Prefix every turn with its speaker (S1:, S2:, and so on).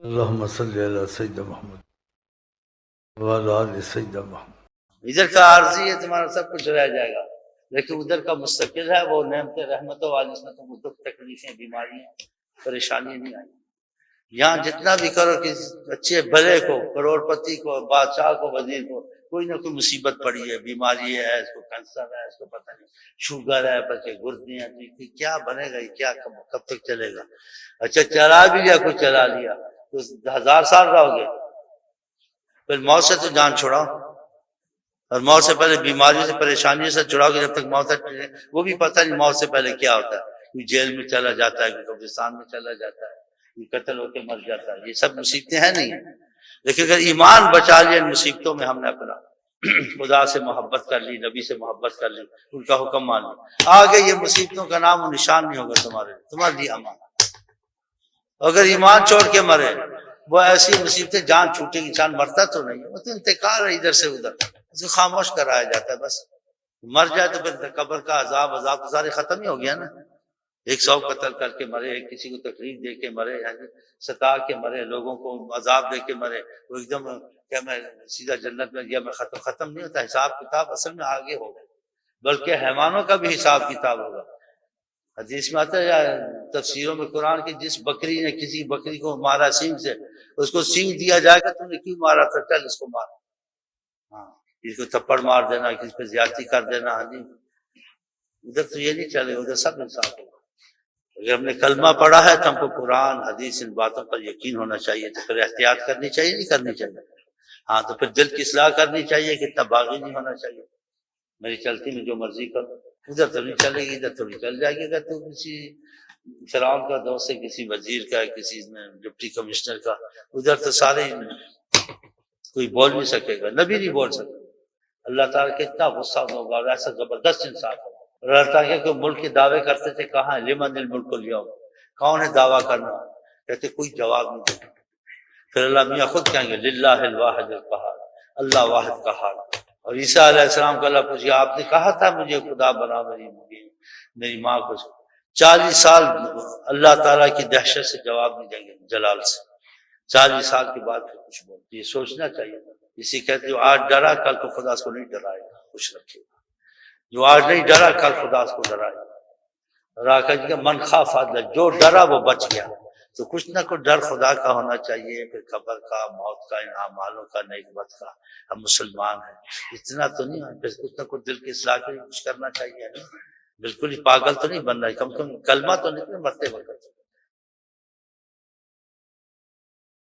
S1: اللہم صلی علی سیدنا محمد وعلی آل سیدنا محمد۔
S2: ادھر کا عارضی ہے تمہارا سب کچھ رہ جائے گا، لیکن ادھر کا مستقل ہے وہ نعمتیں رحمتوں والی، اس میں تم دکھ تکلیفیں بیماریاں پریشانیاں نہیں آئیں۔ یہاں جتنا بھی کرو کہ اچھے بھلے کو، کروڑ پتی کو، بادشاہ کو، وزیر کو، کوئی نہ کوئی مصیبت پڑی ہے، بیماری ہے، اس کو کینسر ہے، اس کو پتہ نہیں شوگر ہے، بچے گردے ہیں، تو کیا بنے گا، یہ کیا کب تک چلے گا؟ اچھا چلا بھی لیا، کوئی چلا لیا تو 1000 سال رہو گے، پھر موت سے تو جان چھڑاؤ، اور موت سے پہلے بیماریوں سے پریشانیوں سے چھڑاؤ گے، جب تک موت ہے وہ بھی پتہ نہیں موت سے پہلے کیا ہوتا ہے، کوئی جیل میں چلا جاتا ہے، کوئی قبرستان میں چلا جاتا ہے، کوئی قتل ہو کے مر جاتا ہے، یہ سب مصیبتیں ہیں نہیں، لیکن اگر ایمان بچا لیا ان مصیبتوں میں ہم نے اپنا، خدا سے محبت کر لی، نبی سے محبت کر لی، ان کا حکم مان لیا، آگے یہ مصیبتوں کا نام و نشان نہیں ہوگا تمہارے لیے امان۔ اگر ایمان چھوڑ کے مرے، وہ ایسی مصیبتیں، جان چھوٹے گی، انسان مرتا تو نہیں ہے، وہ تو انتقال ہے ادھر سے ادھر، اسے خاموش کرایا جاتا ہے بس، مر جائے تو پھر قبر کا عذاب تو سارے ختم ہی ہو گیا نا، 100 قتل کر کے مرے، کسی کو تکلیف دے کے مرے، ستا کے مرے، لوگوں کو عذاب دے کے مرے، وہ ایک دم کیا میں سیدھا جنت میں گیا، میں ختم نہیں ہوتا، حساب کتاب اصل میں آگے ہوگا، بلکہ حیوانوں کا بھی حساب کتاب ہوگا۔ حدیث میں آتا ہے یا تفسیروں میں قرآن کی، جس بکری نے کسی بکری کو مارا سینگ سے، اس کو سینگ دیا جائے گا، تم نے کیوں مارا تھا، چل اس کو مار، ہاں کسی کو تھپڑ مار دینا، کسی پہ زیادتی کر دینا، ہاں جی ادھر تو یہ نہیں چلے، ادھر سب انصاف ہوگا۔ اگر ہم نے کلمہ پڑھا ہے تو ہم کو قرآن حدیث ان باتوں پر یقین ہونا چاہیے، تو پھر احتیاط کرنی چاہیے، نہیں کرنی چاہیے، ہاں تو پھر دل کی اصلاح کرنی چاہیے کہ اتنا باغی نہیں ہونا چاہیے، میری چلتی میں جو مرضی کرو، ادھر تو نہیں چلے گی، ادھر تو نہیں چل جائے گی، اگر تو کسی فرعون کا دوست ہے، کسی وزیر کا، کسی ڈپٹی کمشنر کا، ادھر تو سارے کوئی بول نہیں سکے گا، نبی نہیں بول سکے، اللہ تعالیٰ کتنا غصہ ہوگا، اور ایسا زبردست انصاف ہوگا۔ اللہ تعالیٰ کہ ملک کے دعوے کرتے تھے، کہاں لمن الملک اليوم، کون ہے دعویٰ کرنا، کہتے کوئی جواب نہیں دیتا، پھر اللہ میاں خود کہیں گے للہ الواحد القہار، اللہ واحد قہار۔ اور عیسیٰ علیہ السلام کو اللہ پوچھے آپ نے کہا تھا مجھے خدا بنا میری ماں کو، 40 سال اللہ تعالیٰ کی دہشت سے جواب نہیں دیں گے، جلال سے، 40 سال کے بعد پھر کچھ بولتے، یہ سوچنا چاہیے، اسی کہتے جو آج ڈرا کل کو خدا اس کو نہیں ڈرائے گا، خوش رکھے گا، جو آج نہیں ڈرا کل خدا اس کو ڈرائے گا، راکھ جی کا من خاف عدل، جو ڈرا وہ بچ گیا، تو کچھ نہ کچھ ڈر خدا کا ہونا چاہیے، پھر قبر کا، موت کا، ان اعمالوں کا، نیک بد کا، ہم مسلمان ہیں، اتنا تو نہیں ہے، پھر کچھ نہ کچھ دل کی اصلاح کے لیے کچھ کرنا چاہیے، بالکل ہی پاگل تو نہیں بننا ہے، کم سے کم کلمہ تو نہیں مرتے وقت